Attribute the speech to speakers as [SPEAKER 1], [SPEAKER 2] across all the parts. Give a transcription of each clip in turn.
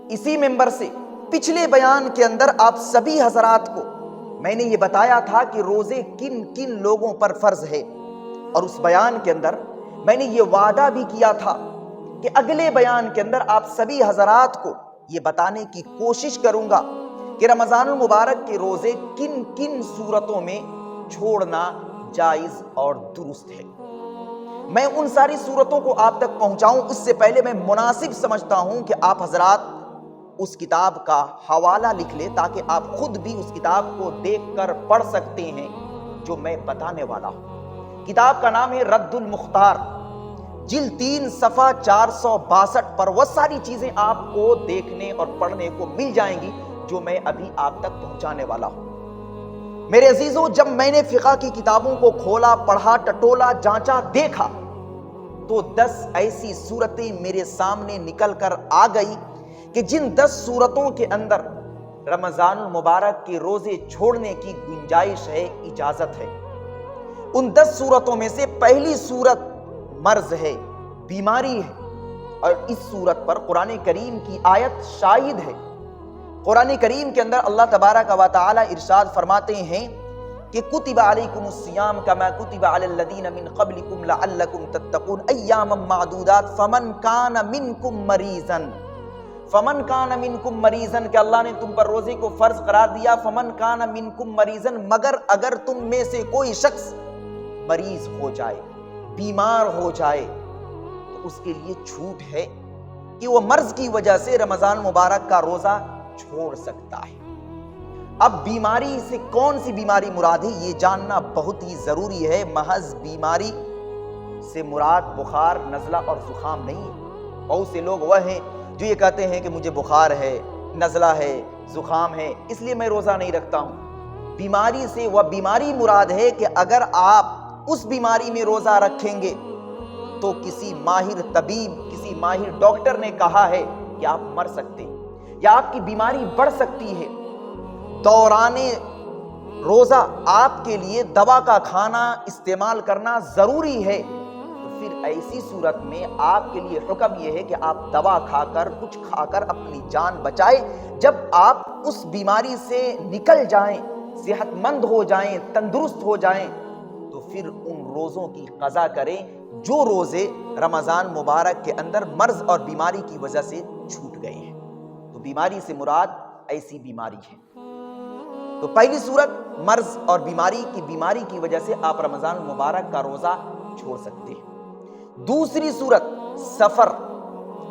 [SPEAKER 1] اسی ممبر سے پچھلے بیان کے اندر آپ سبھی حضرات کو میں نے یہ بتایا تھا کہ روزے کن کن لوگوں پر فرض ہے، اور اس بیان کے اندر میں نے یہ وعدہ بھی کیا تھا کہ اگلے بیان کے اندر آپ سبھی حضرات کو یہ بتانے کی کوشش کروں گا کہ رمضان المبارک کے روزے کن کن صورتوں میں چھوڑنا جائز اور درست ہے۔ میں ان ساری صورتوں کو آپ تک پہنچاؤں اس سے پہلے میں مناسب سمجھتا ہوں کہ آپ حضرات اس کتاب کا حوالہ لکھ لیں تاکہ آپ خود بھی اس کتاب کو دیکھ کر پڑھ سکتے ہیں جو میں بتانے والا ہوں۔ کتاب کا نام ہے رد المختار، جلد 3 صفحہ 462 پر وہ ساری چیزیں آپ کو دیکھنے اور پڑھنے کو مل جائیں گی جو میں ابھی آپ تک پہنچانے والا ہوں۔ میرے عزیزوں، جب میں نے فقہ کی کتابوں کو کھولا، پڑھا، ٹٹولا، جانچا، دیکھا تو 10 ایسی صورتیں میرے سامنے نکل کر آ گئی کہ جن 10 صورتوں کے اندر رمضان المبارک کے روزے چھوڑنے کی گنجائش ہے، اجازت ہے۔ ان 10 صورتوں میں سے پہلی صورت مرض ہے، بیماری ہے، اور اس صورت پر قرآن کریم کی آیت شاہد ہے۔ قرآن کریم کے اندر اللہ تبارک و تعالی ارشاد فرماتے ہیں کہ کتب علیکم الصیام کما کتب علی الذین من قبلکم لعلکم تتقون ایاما معدودات فمن کان منکم مریضا کہ اللہ نے تم پر روزے کو فرض قرار دیا، فمن کان منکم مریضا مگر اگر تم میں سے کوئی شخص مریض ہو جائے، بیمار ہو جائے، تو اس کے لیے چھوٹ ہے کہ وہ مرض کی وجہ سے رمضان مبارک کا روزہ چھوڑ سکتا ہے۔ اب بیماری سے کون سی بیماری مراد ہے یہ جاننا بہت ہی ضروری ہے۔ محض بیماری سے مراد بخار، نزلہ اور زکام نہیں ہے۔ بہت سے لوگ وہ ہیں جو یہ کہتے ہیں کہ مجھے بخار ہے، نزلہ ہے، زکام ہے، اس لیے میں روزہ نہیں رکھتا ہوں۔ بیماری سے وہ بیماری مراد ہے کہ اگر آپ اس بیماری میں روزہ رکھیں گے تو کسی ماہر طبیب، کسی ماہر ڈاکٹر نے کہا ہے کہ آپ مر سکتے ہیں یا آپ کی بیماری بڑھ سکتی ہے۔ دوران روزہ آپ کے لیے دوا کا کھانا استعمال کرنا ضروری ہے، تو پھر ایسی صورت میں آپ کے لیے حکم یہ ہے کہ آپ دوا کھا کر، کچھ کھا کر اپنی جان بچائیں۔ جب آپ اس بیماری سے نکل جائیں، صحت مند ہو جائیں، تندرست ہو جائیں، تو پھر ان روزوں کی قضا کریں جو روزے رمضان مبارک کے اندر مرض اور بیماری کی وجہ سے چھوٹ گئے ہیں۔ تو بیماری سے مراد ایسی بیماری ہے۔ تو پہلی صورت مرض اور بیماری کی وجہ سے آپ رمضان مبارک کا روزہ چھوڑ سکتے ہیں۔ دوسری صورت سفر،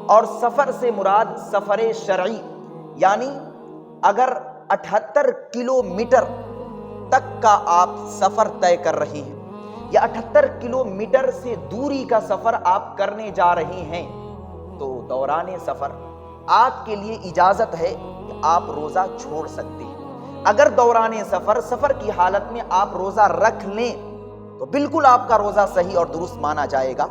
[SPEAKER 1] اور سفر سے مراد سفر شرعی، یعنی اگر 78 کلومیٹر تک کا آپ سفر طے کر رہے ہیں یا 78 کلومیٹر سے دوری کا سفر آپ کرنے جا رہے ہیں تو دوران سفر آپ کے لیے اجازت ہے کہ آپ روزہ چھوڑ سکتے ہیں۔ اگر دوران سفر کی حالت میں آپ روزہ رکھ لیں تو بالکل آپ کا روزہ صحیح اور درست مانا جائے گا۔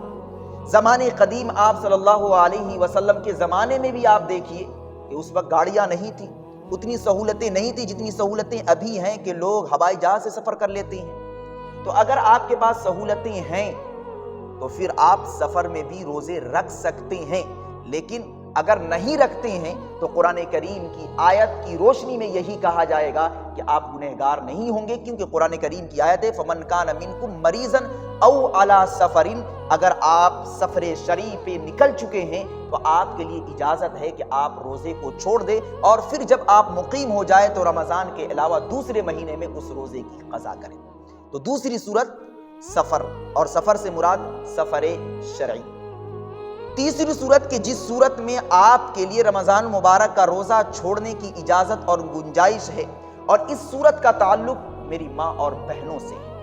[SPEAKER 1] زمانے قدیم آپ صلی اللہ علیہ وسلم کے زمانے میں بھی آپ دیکھیے کہ اس وقت گاڑیاں نہیں تھیں، اتنی سہولتیں نہیں تھیں جتنی سہولتیں ابھی ہیں کہ لوگ ہوائی جہاز سے سفر کر لیتے ہیں۔ تو اگر آپ کے پاس سہولتیں ہیں تو پھر آپ سفر میں بھی روزے رکھ سکتے ہیں، لیکن اگر نہیں رکھتے ہیں تو قرآن کریم کی آیت کی روشنی میں یہی کہا جائے گا کہ آپ گنہگار نہیں ہوں گے، کیونکہ قرآن کریم کی آیت ہے فَمَنْ كَانَ مِنْكُمْ مَرِيضًا أَوْ عَلَى سَفَرٍ، اگر آپ سفر شرعی پہ نکل چکے ہیں تو آپ کے لیے اجازت ہے کہ آپ روزے کو چھوڑ دیں، اور پھر جب آپ مقیم ہو جائے تو رمضان کے علاوہ دوسرے مہینے میں اس روزے کی قضا کریں۔ تو دوسری صورت سفر، اور سفر سے مراد سفر شرعی۔ تیسری صورت کہ جس صورت میں آپ کے لیے رمضان مبارک کا روزہ چھوڑنے کی اجازت اور گنجائش ہے، اور اس صورت کا تعلق میری ماں اور بہنوں سے ہے،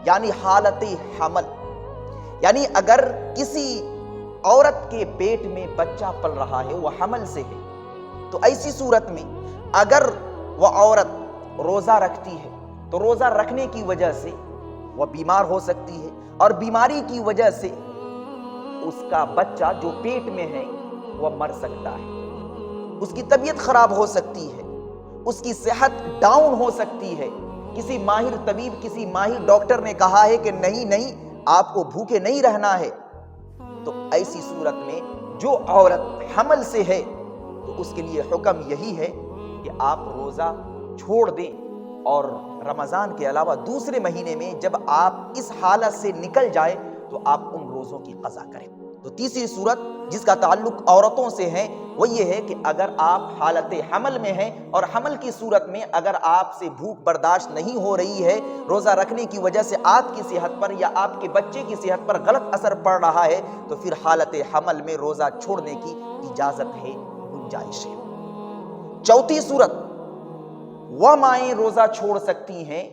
[SPEAKER 1] یعنی حالت حمل، یعنی اگر کسی عورت کے پیٹ میں بچہ پل رہا ہے، وہ حمل سے ہے، تو ایسی صورت میں اگر وہ عورت روزہ رکھتی ہے تو روزہ رکھنے کی وجہ سے وہ بیمار ہو سکتی ہے، اور بیماری کی وجہ سے اس کا بچہ جو پیٹ میں ہے وہ مر سکتا ہے، اس کی طبیعت خراب ہو سکتی ہے، اس کی صحت ڈاؤن ہو سکتی ہے۔ کسی ماہر طبیب، کسی ماہر ڈاکٹر نے کہا ہے کہ نہیں آپ کو بھوکے نہیں رہنا ہے، تو ایسی صورت میں جو عورت حمل سے ہے تو تو اس کے لیے حکم یہی ہے کہ آپ روزہ چھوڑ دیں، اور رمضان کے علاوہ دوسرے مہینے میں جب آپ اس حالت سے نکل جائے تو آپ ان روزوں کی قضا کریں۔ تو تیسری صورت جس کا تعلق عورتوں سے ہے وہ یہ ہے کہ اگر آپ حالت حمل میں ہیں اور حمل کی صورت میں اگر آپ سے بھوک برداشت نہیں ہو رہی ہے، روزہ رکھنے کی وجہ سے آپ کی صحت پر یا آپ کے بچے کی صحت پر غلط اثر پڑ رہا ہے، تو پھر حالت حمل میں روزہ چھوڑنے کی اجازت ہے، گنجائش ہے۔ چوتھی صورت وہ مائیں روزہ چھوڑ سکتی ہیں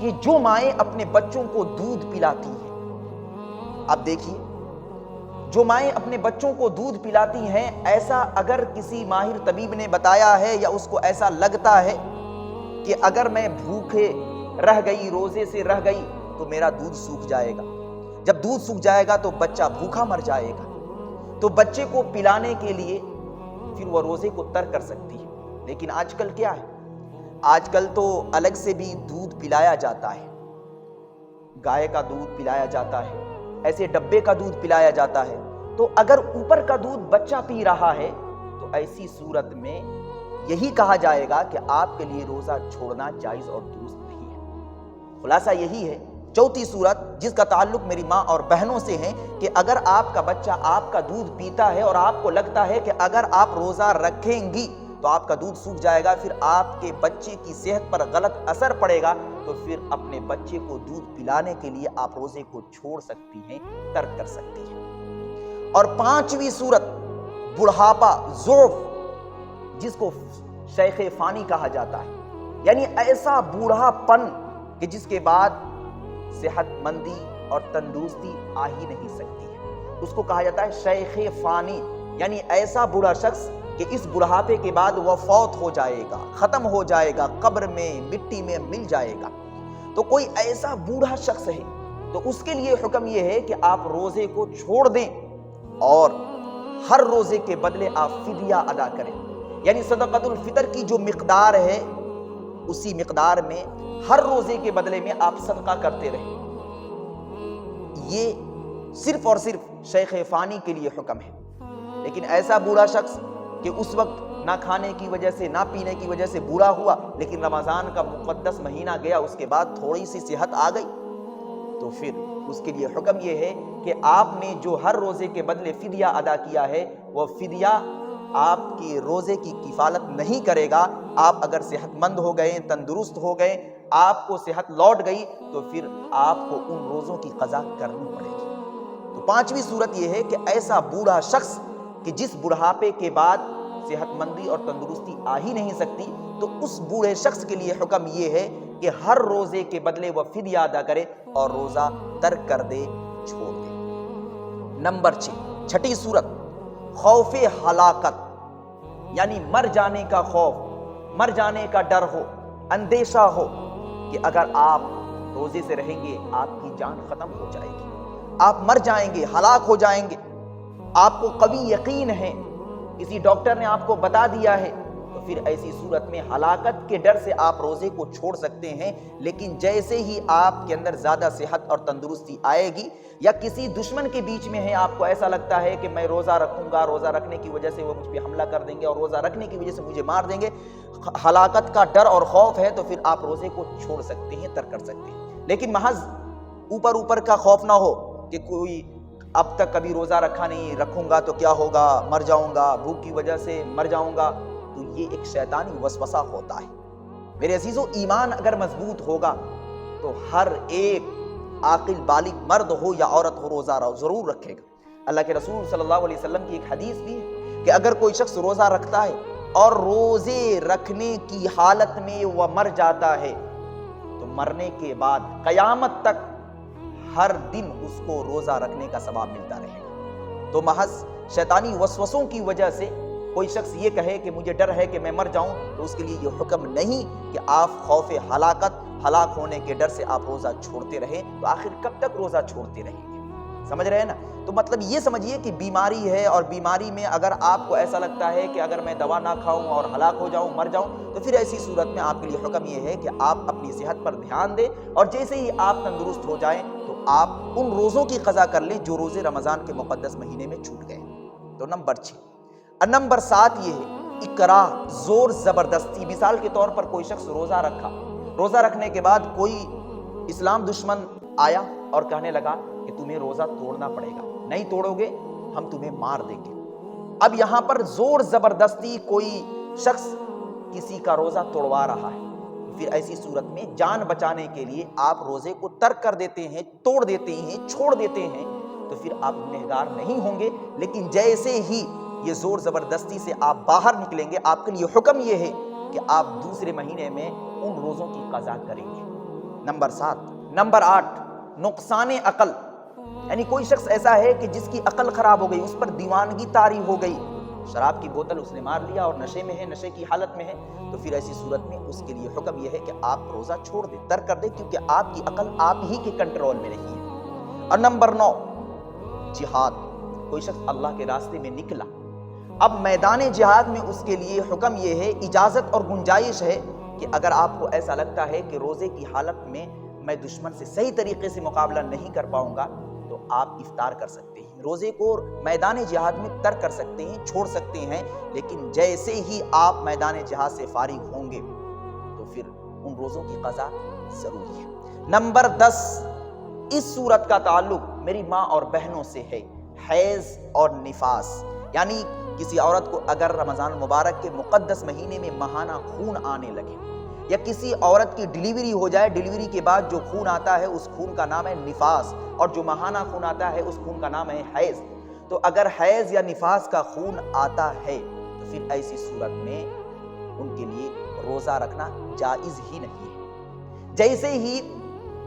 [SPEAKER 1] کہ جو مائیں اپنے بچوں کو دودھ پلاتی ہیں۔ اب دیکھیے، جو مائیں اپنے بچوں کو دودھ پلاتی ہیں، ایسا اگر کسی ماہر طبیب نے بتایا ہے یا اس کو ایسا لگتا ہے کہ اگر میں بھوکے رہ گئی، روزے سے رہ گئی، تو میرا دودھ سوکھ جائے گا، جب دودھ سوکھ جائے گا تو بچہ بھوکا مر جائے گا، تو بچے کو پلانے کے لیے پھر وہ روزے کو ترک کر سکتی ہے۔ لیکن آج کل کیا ہے؟ آج کل تو الگ سے بھی دودھ پلایا جاتا ہے، گائے کا دودھ پلایا جاتا ہے، ایسے ڈبے کا دودھ پلایا جاتا ہے۔ تو اگر اوپر کا دودھ بچہ پی رہا ہے تو ایسی صورت میں یہی کہا جائے گا کہ آپ کے لیے روزہ چھوڑنا جائز اور درست نہیں ہے۔ خلاصہ یہی ہے چوتھی صورت جس کا تعلق میری ماں اور بہنوں سے ہے کہ اگر آپ کا بچہ آپ کا دودھ پیتا ہے اور آپ کو لگتا ہے کہ اگر آپ روزہ رکھیں گی تو آپ کا دودھ سوکھ جائے گا، پھر آپ کے بچے کی صحت پر غلط اثر پڑے گا، تو پھر اپنے بچے کو دودھ پلانے کے لیے آپ روزے کو چھوڑ سکتی ہیں، ترک کر سکتی ہیں۔ اور پانچویں صورت بڑھاپا، ضعف، جس کو شیخ فانی کہا جاتا ہے، یعنی ایسا بوڑھا پن کہ جس کے بعد صحت مندی اور تندرستی آ ہی نہیں سکتی ہے، اس کو کہا جاتا ہے شیخ فانی، یعنی ایسا بوڑھا شخص کہ اس بڑھاپے کے بعد وہ فوت ہو جائے گا، ختم ہو جائے گا، قبر میں مٹی میں مل جائے گا۔ تو کوئی ایسا بوڑھا شخص ہے تو اس کے لیے حکم یہ ہے کہ آپ روزے کو چھوڑ دیں اور ہر روزے کے بدلے آپ فدیہ ادا کریں، یعنی صدقۃ الفطر کی جو مقدار ہے اسی مقدار میں ہر روزے کے بدلے میں آپ صدقہ کرتے رہیں۔ یہ صرف اور صرف شیخ فانی کے لیے حکم ہے۔ لیکن ایسا بوڑھا شخص کہ اس وقت نہ کھانے کی وجہ سے نہ پینے کی وجہ سے بوڑھا ہوا، لیکن رمضان کا مقدس مہینہ گیا، اس کے بعد تھوڑی سی صحت آ گئی، تو پھر اس کے لیے حکم یہ ہے کہ آپ نے جو ہر روزے کے بدلے فدیہ ادا کیا ہے وہ فدیہ آپ کے روزے کی کفالت نہیں کرے گا۔ آپ اگر صحت مند ہو گئے، تندرست ہو گئے، آپ کو صحت لوٹ گئی، تو پھر آپ کو ان روزوں کی قضا کرنی پڑے گی۔ تو پانچویں صورت یہ ہے کہ ایسا بوڑھا شخص کہ جس بڑھاپے کے بعد صحت مندی اور تندرستی آ ہی نہیں سکتی، تو اس بوڑھے شخص کے لیے حکم یہ ہے کہ ہر روزے کے بدلے وہ فدیہ ادا کرے اور روزہ ترک کر دے، چھوڑ دے۔ نمبر 6، چھٹی صورت خوف ہلاکت، یعنی مر جانے کا خوف، مر جانے کا ڈر ہو، اندیشہ ہو کہ اگر آپ روزے سے رہیں گے آپ کی جان ختم ہو جائے گی، آپ مر جائیں گے، ہلاک ہو جائیں گے، آپ کو قوی یقین ہے، کسی ڈاکٹر نے آپ کو بتا دیا ہے، تو پھر ایسی صورت میں ہلاکت کے ڈر سے آپ روزے کو چھوڑ سکتے ہیں۔ لیکن جیسے ہی آپ کے اندر زیادہ صحت اور تندرستی آئے گی یا کسی دشمن کے بیچ میں ہے، آپ کو ایسا لگتا ہے کہ میں روزہ رکھوں گا، روزہ رکھنے کی وجہ سے وہ مجھ پہ حملہ کر دیں گے اور روزہ رکھنے کی وجہ سے مجھے مار دیں گے، ہلاکت کا ڈر اور خوف ہے، تو پھر آپ روزے کو چھوڑ سکتے ہیں، ترک کر سکتے ہیں۔ لیکن محض اوپر کا خوف نہ ہو کہ کوئی اب تک کبھی روزہ رکھا نہیں، رکھوں گا تو کیا ہوگا، مر جاؤں گا، بھوک کی وجہ سے مر جاؤں گا، تو یہ ایک شیطانی وسوسہ ہوتا ہے۔ میرے عزیزو، ایمان اگر مضبوط ہوگا تو ہر ایک عاقل بالغ مرد ہو یا عورت ہو روزہ ضرور رکھے گا۔ اللہ کے رسول صلی اللہ علیہ وسلم کی ایک حدیث بھی ہے کہ اگر کوئی شخص روزہ رکھتا ہے اور روزے رکھنے کی حالت میں وہ مر جاتا ہے تو مرنے کے بعد قیامت تک ہر دن اس کو روزہ رکھنے کا ثواب ملتا رہے گا۔ تو محض شیطانی وسوسوں کی وجہ سے کوئی شخص یہ کہے کہ مجھے ڈر ہے کہ میں مر جاؤں، تو اس کے لیے یہ حکم نہیں کہ آپ خوف ہلاک ہونے کے ڈر سے آپ روزہ چھوڑتے رہیں۔ تو آخر کب تک روزہ چھوڑتے رہیں گے؟ سمجھ رہے ہیں نا؟ تو مطلب یہ سمجھیے کہ بیماری ہے، اور بیماری میں اگر آپ کو ایسا لگتا ہے کہ اگر میں دوا نہ کھاؤں اور ہلاک ہو جاؤں، مر جاؤں، تو پھر ایسی صورت میں آپ کے لیے حکم یہ ہے کہ آپ اپنی صحت پر دھیان دیں، اور جیسے ہی آپ تندرست ہو جائیں تو آپ ان روزوں کی قضا کر لیں جو روزے رمضان کے مقدس مہینے میں چھوٹ گئے۔ تو نمبر 6، اور نمبر 7 یہ ہے اکراہ، زور زبردستی. مثال کے طور پر کوئی شخص روزہ رکھا، روزہ رکھنے کے بعد کوئی اسلام دشمن آیا اور کہنے لگا کہ تمہیں روزہ توڑنا پڑے گا، نہیں توڑو گے ہم تمہیں مار دیں گے. اب یہاں پر زور زبردستی کوئی شخص کسی کا روزہ توڑوا رہا ہے، پھر ایسی صورت میں جان بچانے کے لیے آپ روزے کو ترک کر دیتے ہیں، توڑ دیتے ہیں، چھوڑ دیتے ہیں، تو پھر آپ گنہگار نہیں ہوں گے. لیکن جیسے ہی یہ زور زبردستی سے آپ باہر نکلیں گے، آپ کے لیے حکم یہ ہے کہ آپ دوسرے مہینے میں ان روزوں کی قضا کریں گے. نمبر 7. نمبر 8 نقصان عقل، یعنی کوئی شخص ایسا ہے کہ جس کی عقل خراب ہو گئی، اس پر دیوانگی طاری ہو گئی، شراب کی بوتل اس نے مار لیا اور نشے میں ہے، نشے کی حالت میں ہے، تو پھر ایسی صورت میں اس کے لیے حکم یہ ہے کہ آپ روزہ چھوڑ دیں، ترک کر دیں، کیونکہ آپ کی عقل آپ ہی کے کنٹرول میں نہیں ہے. اور نمبر 9 جہاد، کوئی شخص اللہ کے راستے میں نکلا، اب میدان جہاد میں اس کے لیے حکم یہ ہے، اجازت اور گنجائش ہے کہ اگر آپ کو ایسا لگتا ہے کہ روزے کی حالت میں میں دشمن سے صحیح طریقے سے مقابلہ نہیں کر پاؤں گا، تو آپ افطار کر سکتے ہیں، روزے کو میدان جہاد میں ترک کر سکتے ہیں، چھوڑ سکتے ہیں. لیکن جیسے ہی آپ میدان جہاد سے فارغ ہوں گے تو پھر ان روزوں کی قضا ضروری ہے. نمبر 10 اس صورت کا تعلق میری ماں اور بہنوں سے ہے، حیض اور نفاس. یعنی کسی عورت کو اگر رمضان مبارک کے مقدس مہینے میں ماہانہ خون آنے لگے، یا کسی عورت کی ڈیلیوری ہو جائے، ڈیلیوری کے بعد جو خون آتا ہے اس خون کا نام ہے نفاس، اور جو ماہانہ خون آتا ہے اس خون کا نام ہے حیض. تو اگر حیض یا نفاس کا خون آتا ہے تو پھر ایسی صورت میں ان کے لیے روزہ رکھنا جائز ہی نہیں ہے. جیسے ہی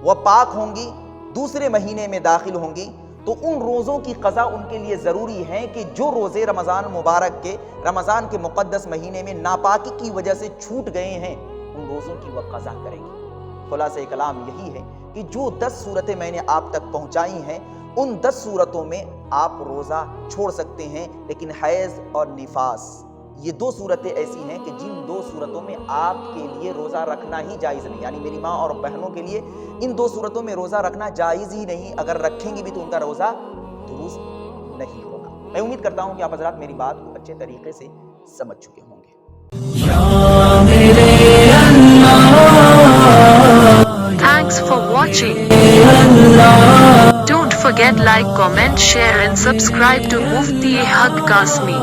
[SPEAKER 1] وہ پاک ہوں گی، دوسرے مہینے میں داخل ہوں گی، تو ان روزوں کی قضا ان کے لیے ضروری ہے کہ جو روزے رمضان مبارک کے رمضان کے مقدس مہینے میں ناپاکی کی وجہ سے چھوٹ گئے ہیں، ان روزوں کی وہ قضا کریں گے. خلاصہ کلام یہی ہے کہ جو 10 صورتیں میں نے آپ تک پہنچائی ہیں، ان 10 صورتوں میں آپ روزہ چھوڑ سکتے ہیں. لیکن حیض اور نفاس یہ 2 صورتیں ایسی ہیں کہ جن 2 صورتوں میں آپ کے لیے روزہ رکھنا ہی جائز نہیں. یعنی میری ماں اور بہنوں کے لیے ان 2 صورتوں میں روزہ رکھنا جائز ہی نہیں. اگر رکھیں گی بھی تو ان کا روزہ درست نہیں ہوگا. میں امید کرتا ہوں کہ آپ حضرات میری بات کو اچھے طریقے سے سمجھ چکے ہوں گے.
[SPEAKER 2] Thanks for watching. Don't forget like, comment, share and subscribe to Mufti Haq Kasmi.